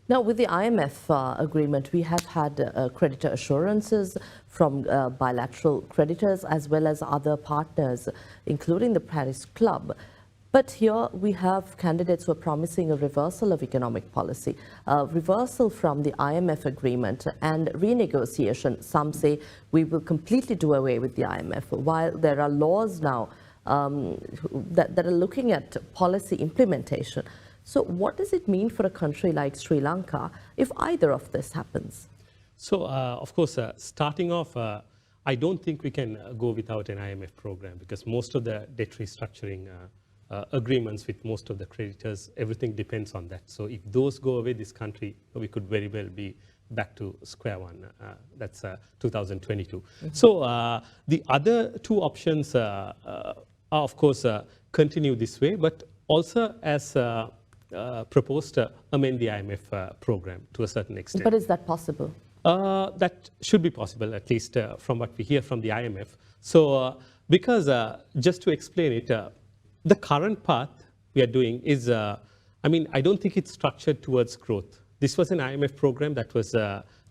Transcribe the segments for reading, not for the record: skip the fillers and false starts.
Now, with the IMF agreement, we have had creditor assurances from bilateral creditors as well as other partners, including the Paris Club. But here we have candidates who are promising a reversal of economic policy, reversal from the IMF agreement and renegotiation. Some say we will completely do away with the IMF, while there are laws now that are looking at policy implementation. So what does it mean for a country like Sri Lanka if either of this happens? So, of course, starting off, I don't think we can go without an IMF program, because most of the debt restructuring agreements with most of the creditors, everything depends on that. So if those go away, this country, we could very well be back to square one. That's 2022. Mm-hmm. So the other two options are, of course, continue this way, but also as proposed amend the IMF program to a certain extent. But is that possible? That should be possible, at least from what we hear from the IMF. So because, just to explain it, the current path we are doing is, I don't think it's structured towards growth. This was an IMF program that was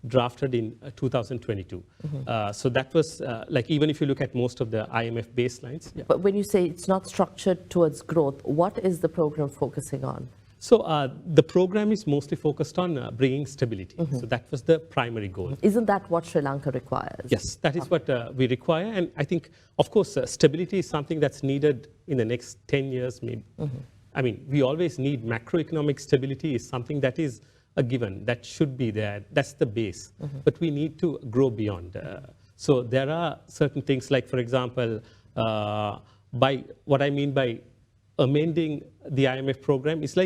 drafted in 2022. Mm-hmm. So that was, even if you look at most of the IMF baselines. Yeah. But when you say it's not structured towards growth, what is the program focusing on? So the program is mostly focused on bringing stability. Mm-hmm. So that was the primary goal. Isn't that what Sri Lanka requires? Yes, that is what we require. And I think, of course, stability is something that's needed in the next 10 years, maybe. Mm-hmm. We always need macroeconomic stability is something that is a given, that should be there. That's the base. Mm-hmm. But we need to grow beyond. So there are certain things like, for example, by what I mean by amending the IMF program is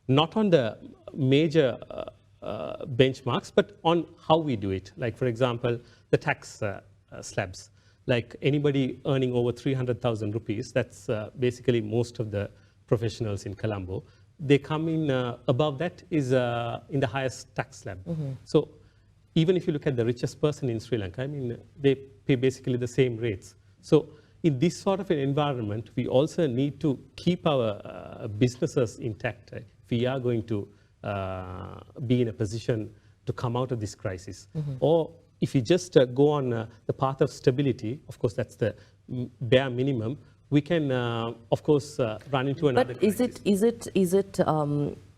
not on the major benchmarks, but on how we do it. Like, for example, the tax slabs. Like anybody earning over 300,000 rupees, that's basically most of the professionals in Colombo. They come in above that is in the highest tax slab. Mm-hmm. So even if you look at the richest person in Sri Lanka, they pay basically the same rates. So in this sort of an environment, we also need to keep our businesses intact. Right? We are going to be in a position to come out of this crisis. Mm-hmm. Or if you just go on the path of stability, of course, that's the bare minimum, we can, of course, run into another crisis.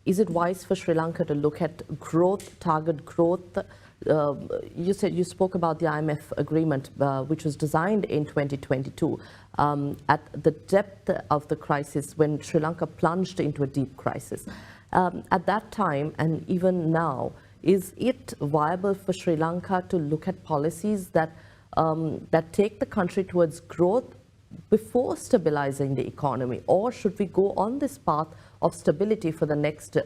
Is it wise for Sri Lanka to look at growth, target growth? You spoke about the IMF agreement, which was designed in 2022 at the depth of the crisis when Sri Lanka plunged into a deep crisis. At that time and even now, is it viable for Sri Lanka to look at policies that take the country towards growth before stabilizing the economy, or should we go on this path of stability for the next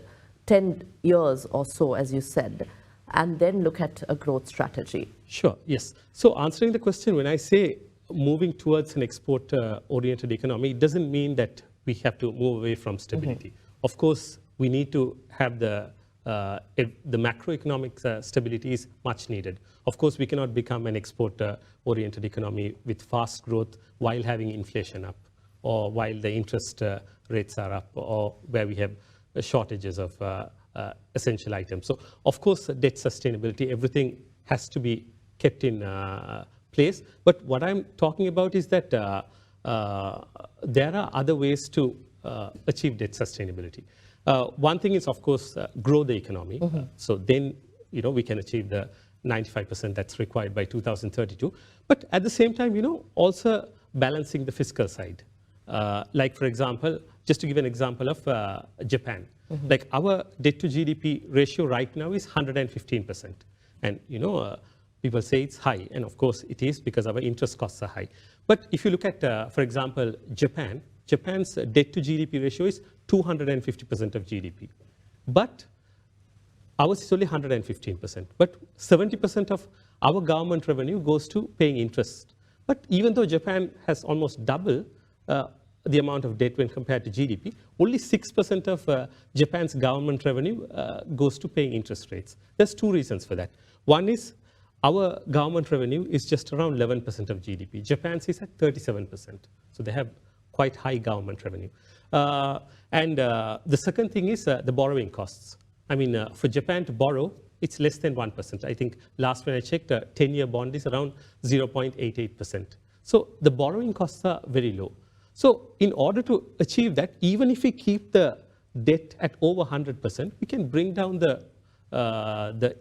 10 years or so, as you said, and then look at a growth strategy? Sure, yes. So answering the question, when I say moving towards an export-oriented economy, it doesn't mean that we have to move away from stability. Mm-hmm. Of course, we need to have the macroeconomic stability is much needed. Of course, we cannot become an export-oriented economy with fast growth while having inflation up, or while the interest rates are up, or where we have shortages of essential items. So, of course, debt sustainability, everything has to be kept in place. But what I'm talking about is that there are other ways to achieve debt sustainability. One thing is, of course, grow the economy. Mm-hmm. So then, we can achieve the 95% that's required by 2032. But at the same time, also balancing the fiscal side. Like, for example, just to give an example of Japan. Mm-hmm. Like our debt to GDP ratio right now is 115%. And, people say it's high. And of course it is, because our interest costs are high. But if you look at, for example, Japan's debt to GDP ratio is 250% of GDP. But ours is only 115%. But 70% of our government revenue goes to paying interest. But even though Japan has almost double the amount of debt when compared to GDP, only 6% of Japan's government revenue goes to paying interest rates. There's two reasons for that. One is our government revenue is just around 11% of GDP. Japan's is at 37%. So they have quite high government revenue. And the second thing is the borrowing costs. I mean, for Japan to borrow, it's less than 1%. I think last when I checked, a 10-year bond is around 0.88%. So the borrowing costs are very low. So in order to achieve that, even if we keep the debt at over 100%, we can bring down the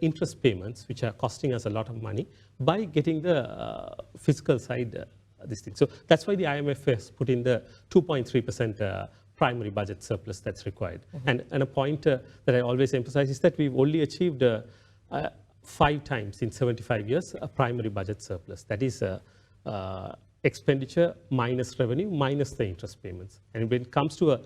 interest payments, which are costing us a lot of money, by getting the fiscal side this thing. So that's why the IMF has put in the 2.3% primary budget surplus that's required. And a point that I always emphasize is that we've only achieved 5 times in 75 years a primary budget surplus. That is expenditure minus revenue minus the interest payments. And when it comes to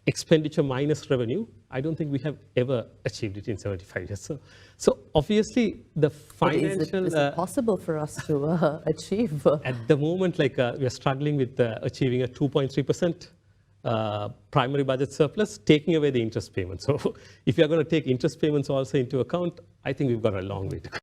expenditure minus revenue, I don't think we have ever achieved it in 75 years. So obviously the financial... Is it possible for us to achieve? At the moment, like we are struggling with achieving a 2.3% primary budget surplus, taking away the interest payments. So if you are going to take interest payments also into account, I think we've got a long way to go.